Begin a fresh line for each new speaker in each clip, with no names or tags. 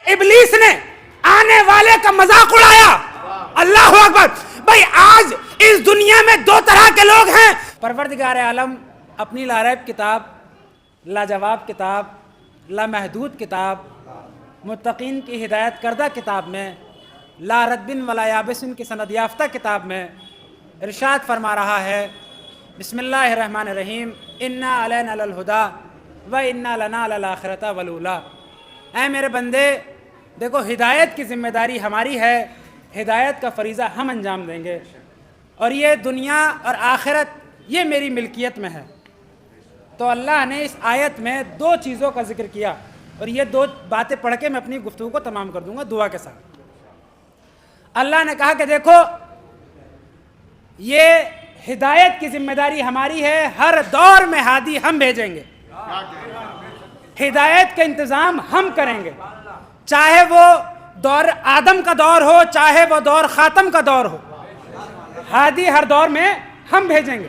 ابلیس نے آنے والے کا مذاق اڑایا. اللہ اکبر. بھائی آج اس دنیا میں دو طرح کے لوگ ہیں. پروردگار عالم اپنی لاریب کتاب، لاجواب کتاب، لامحدود کتاب، متقین کی ہدایت کردہ کتاب میں، لا ردبن ولا یابسن کی سند یافتہ کتاب میں ارشاد فرما رہا ہے، بسم اللہ الرحمن الرحیم، انا علینا للہدی و انا لنا للآخرۃ والاولی. اے میرے بندے دیکھو، ہدایت کی ذمہ داری ہماری ہے، ہدایت کا فریضہ ہم انجام دیں گے، اور یہ دنیا اور آخرت یہ میری ملکیت میں ہے. تو اللہ نے اس آیت میں دو چیزوں کا ذکر کیا، اور یہ دو باتیں پڑھ کے میں اپنی گفتگو کو تمام کر دوں گا دعا کے ساتھ. اللہ نے کہا کہ دیکھو یہ ہدایت کی ذمہ داری ہماری ہے، ہر دور میں ہادی ہم بھیجیں گے، ہدایت کا انتظام ہم کریں گے، چاہے وہ دور آدم کا دور ہو، چاہے وہ دور خاتم کا دور ہو، ہادی ہر دور میں ہم بھیجیں گے.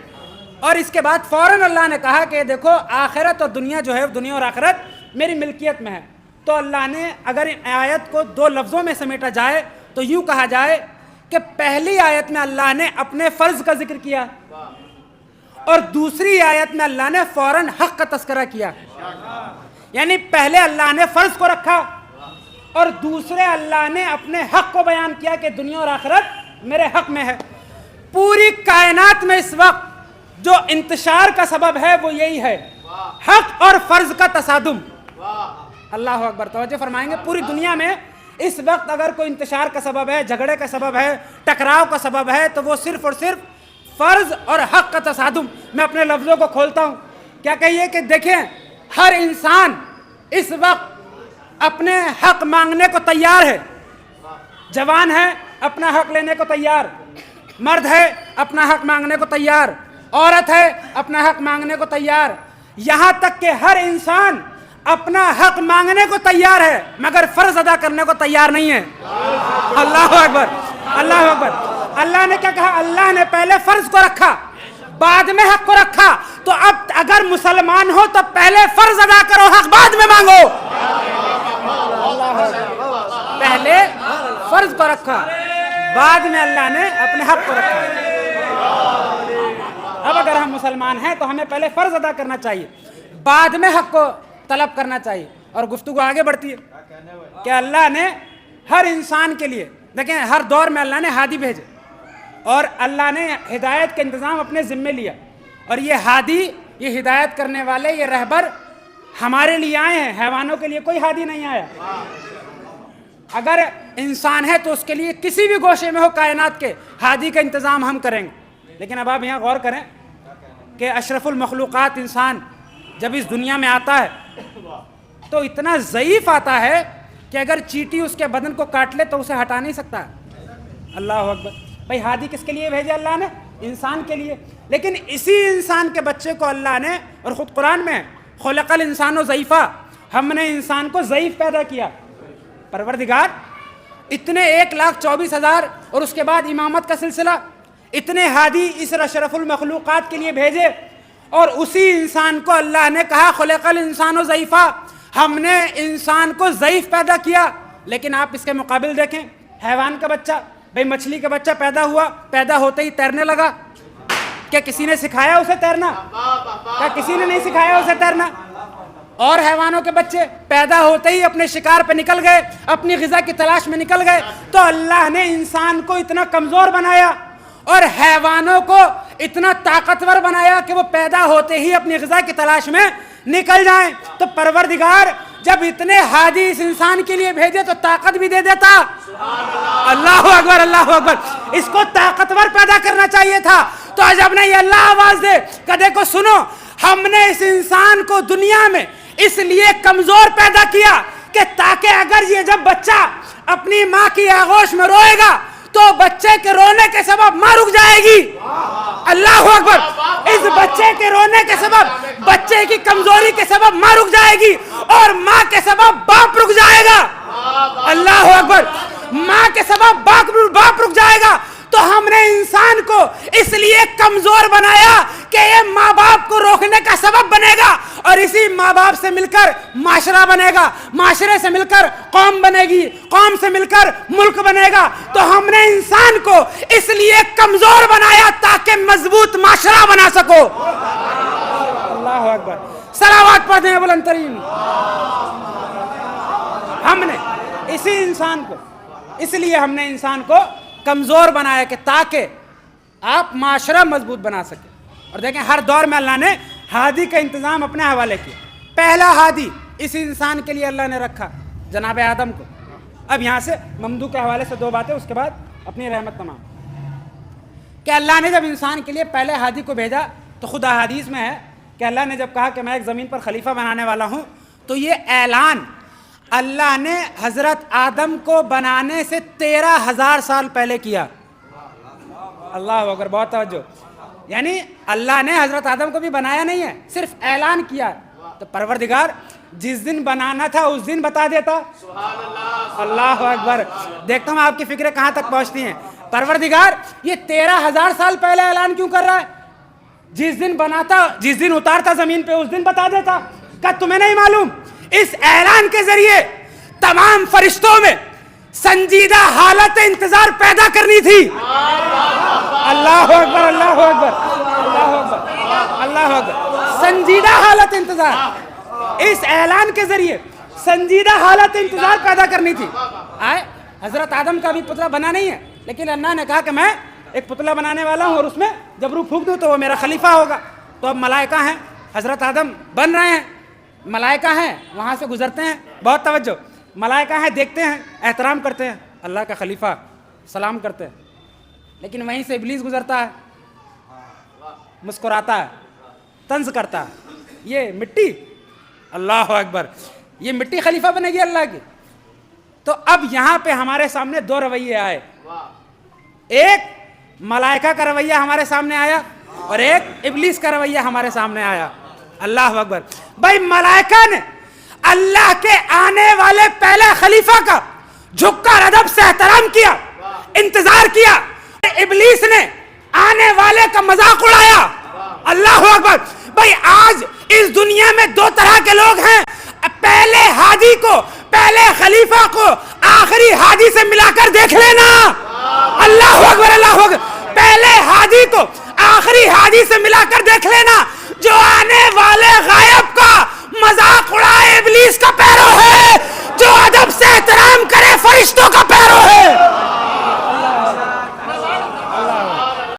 اور اس کے بعد فوراً اللہ نے کہا کہ دیکھو آخرت اور دنیا جو ہے، دنیا اور آخرت میری ملکیت میں ہے. تو اللہ نے اگر آیت کو دو لفظوں میں سمیٹا جائے تو یوں کہا جائے کہ پہلی آیت میں اللہ نے اپنے فرض کا ذکر کیا، اور دوسری آیت میں اللہ نے فوراً حق کا تذکرہ کیا. یعنی پہلے اللہ نے فرض کو رکھا، اور دوسرے اللہ نے اپنے حق کو بیان کیا کہ دنیا اور آخرت میرے حق میں ہے. پوری کائنات میں اس وقت جو انتشار کا سبب ہے وہ یہی ہے، حق اور فرض کا تصادم. اللہ اکبر. توجہ فرمائیں گے. پوری دنیا میں اس وقت اگر کوئی انتشار کا سبب ہے، جھگڑے کا سبب ہے، ٹکراؤ کا سبب ہے، تو وہ صرف اور صرف فرض اور حق کا تصادم. میں اپنے لفظوں کو کھولتا ہوں. کیا کہیے کہ دیکھیں ہر انسان اس وقت اپنے حق مانگنے کو تیار ہے. جوان ہے اپنا حق لینے کو تیار، مرد ہے اپنا حق مانگنے کو تیار، عورت ہے اپنا حق مانگنے کو تیار، یہاں تک کہ ہر انسان اپنا حق مانگنے کو تیار ہے مگر فرض ادا کرنے کو تیار نہیں ہے. اللہ اکبر. اللہ اکبر. اللہ نے کیا کہا؟ اللہ نے پہلے فرض کو رکھا، بعد میں حق کو رکھا. تو اب اگر مسلمان ہو تو پہلے فرض ادا کرو، حق بعد میں مانگو. پہلے فرض کو رکھا، بعد میں اللہ نے اپنے حق کو رکھا. اب اگر ہم مسلمان ہیں تو ہمیں پہلے فرض ادا کرنا چاہیے، بعد میں حق کو طلب کرنا چاہیے. اور گفتگو آگے بڑھتی ہے کہ اللہ نے ہر انسان کے لیے، دیکھیں ہر دور میں اللہ نے ہادی بھیجے، اور اللہ نے ہدایت کا انتظام اپنے ذمے لیا. اور یہ ہادی، یہ ہدایت کرنے والے، یہ رہبر ہمارے لیے آئے ہیں، حیوانوں کے لیے کوئی ہادی نہیں آیا. اگر انسان ہے تو اس کے لیے کسی بھی گوشے میں ہو کائنات کے، ہادی کا انتظام ہم کریں گے. لیکن اب آپ یہاں غور کریں کہ اشرف المخلوقات انسان جب اس دنیا میں آتا ہے تو اتنا ضعیف آتا ہے کہ اگر چیٹی اس کے بدن کو کاٹ لے تو اسے ہٹا نہیں سکتا. اللہ اکبر. بھائی ہادی کس کے لیے بھیجے اللہ نے؟ انسان کے لیے. لیکن اسی انسان کے بچے کو اللہ نے، اور خود قرآن میں خلق الانسان ضعیفا، ہم نے انسان کو ضعیف پیدا کیا. پروردگار اتنے 1,24,000 اور اس کے بعد امامت کا سلسلہ، اتنے ہادی اس اشرف المخلوقات کے لیے بھیجے، اور اسی انسان کو اللہ نے کہا خلق الانسان ضعیفا، ہم نے انسان کو ضعیف پیدا کیا. لیکن آپ اس کے مقابل دیکھیں حیوان کا بچہ، بھئی مچھلی کا بچہ پیدا ہوا، پیدا ہوتے ہی تیرنے لگا. کیا کسی نے سکھایا اسے تیرنا؟ کیا کسی نے نہیں سکھایا اسے تیرنا؟ اور حیوانوں کے بچے پیدا ہوتے ہی اپنے شکار پہ نکل گئے، اپنی غذا کی تلاش میں نکل گئے. تو اللہ نے انسان کو اتنا کمزور بنایا اور حیوانوں کو اتنا طاقتور بنایا کہ وہ پیدا ہوتے ہی اپنی غذا کی تلاش میں نکل جائیں. تو پروردگار جب اتنے ہادی اس انسان کے لیے بھیجے تو طاقت بھی دے دیتا. اللہ اکبر. اللہ اکبر. اس کو طاقتور پیدا کرنا چاہیے تھا. تو عجب نہیں اللہ آواز دے کہ دیکھو سنو، ہم نے اس انسان کو دنیا میں اس لیے کمزور پیدا کیا کہ تاکہ اگر یہ جب بچہ اپنی ماں کی آغوش میں روئے گا تو بچے کے رونے کے سبب ماں رک جائے گی. اللہ اکبر. اس بچے کے رونے کے سبب، بچے کی کمزوری کے سبب ماں رک جائے گی، اور ماں کے سبب باپ رک جائے گا. اللہ اکبر. ماں کے سبب باپ رک جائے گا. تو ہم نے انسان کو اس لیے کمزور بنایا کہ یہ ماں باپ کو روکنے کا سبب بنے گا اور اسی ماں باپ سے مل کر معاشرہ بنے گا, معاشرے سے مل کر قوم بنے گی, قوم سے مل کر ملک بنے گا. تو ہم نے انسان کو اس لیے کمزور بنایا تاکہ مضبوط معاشرہ بنا سکو. اللہ اکبر, صلوات پڑھتے ہیں بلند ترین. ہم نے اسی انسان کو, اس لیے ہم نے انسان کو کمزور بنایا کہ تاکہ آپ معاشرہ مضبوط بنا سکیں. اور دیکھیں ہر دور میں اللہ نے ہادی کا انتظام اپنے حوالے کیا. پہلا ہادی اس انسان کے لیے اللہ نے رکھا جناب آدم کو. اب یہاں سے ممدو کے حوالے سے 2 باتیں, اس کے بعد اپنی رحمت تمام. کہ اللہ نے جب انسان کے لیے پہلے ہادی کو بھیجا تو خدا حدیث میں ہے کہ اللہ نے جب کہا کہ میں ایک زمین پر خلیفہ بنانے والا ہوں, تو یہ اعلان اللہ نے حضرت آدم کو بنانے سے 13,000 سال پہلے کیا. اللہ اکبر, بہت توجہ. یعنی اللہ نے حضرت آدم کو بھی بنایا نہیں ہے, صرف اعلان کیا. تو پروردگار جس دن بنانا تھا اس دن بتا دیتا. اللہ اکبر, دیکھتا ہوں آپ کی فکریں کہاں تک پہنچتی ہیں. پروردگار یہ 13,000 سال پہلے اعلان کیوں کر رہا ہے؟ جس دن بناتا, جس دن اتارتا زمین پہ اس دن بتا دیتا. کیا تمہیں نہیں معلوم اس اعلان کے ذریعے تمام فرشتوں میں سنجیدہ حالت انتظار پیدا کرنی تھی. اللہ اکبر, اللہ اکبر, اللہ اکبر, اللہ اکبر. سنجیدہ حالت انتظار, اس اعلان کے ذریعے سنجیدہ حالت انتظار پیدا کرنی تھی. آئے حضرت آدم کا بھی پتلا بنا نہیں ہے, لیکن اللہ نے کہا کہ میں ایک پتلا بنانے والا ہوں اور اس میں جب روح پھونک دوں تو وہ میرا خلیفہ ہوگا. تو اب ملائکہ ہیں, حضرت آدم بن رہے ہیں, ملائکہ ہیں وہاں سے گزرتے ہیں. بہت توجہ, ملائکہ ہیں دیکھتے ہیں, احترام کرتے ہیں, اللہ کا خلیفہ سلام کرتے ہیں. لیکن وہیں سے ابلیس گزرتا ہے, مسکراتا ہے, طنز کرتا ہے, یہ مٹی. اللہ اکبر, یہ مٹی خلیفہ بنے گی اللہ کی. تو اب یہاں پہ ہمارے سامنے 2 رویے آئے. ایک ملائکہ کا رویہ ہمارے سامنے آیا اور ایک ابلیس کا رویہ ہمارے سامنے آیا. اللہ اکبر. بھائی ملائکہ نے اللہ کے آنے والے پہلے خلیفہ کا جھک کر ادب سے احترام کیا, انتظار کیا. ابلیس نے آنے والے کا مذاق اڑایا. اللہ اکبر. بھائی آج اس دنیا میں 2 طرح کے لوگ ہیں, پہلے ہادی کو, پہلے خلیفہ کو آخری ہادی سے ملا کر دیکھ لینا. اللہ اکبر, اللہ اکبر. پہلے ہادی کو آخری ہادی سے ملا کر دیکھ لینا. جو آنے والے غائب کا مذاق اڑائے ابلیس کا پیرو ہے.